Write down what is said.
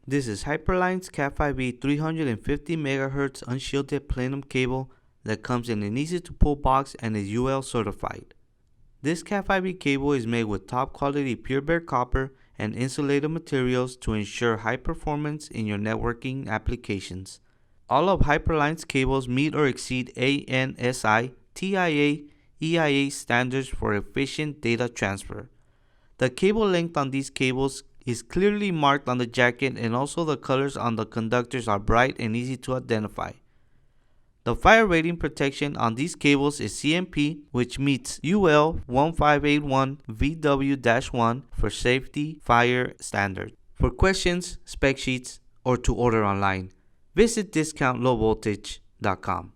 This is Hyperline's Cat5e 350 MHz unshielded plenum cable that comes in an easy to pull box and is UL certified. This Cat5e cable is made with top quality pure bare copper and insulated materials to ensure high performance in your networking applications. All of Hyperline's cables meet or exceed ANSI, TIA, EIA standards for efficient data transfer. The cable length on these cables is clearly marked on the jacket, and also the colors on the conductors are bright and easy to identify. The fire rating protection on these cables is CMP, which meets UL 1581 VW-1 for safety fire standard. For questions, spec sheets, or to order online, visit discountlowvoltage.com.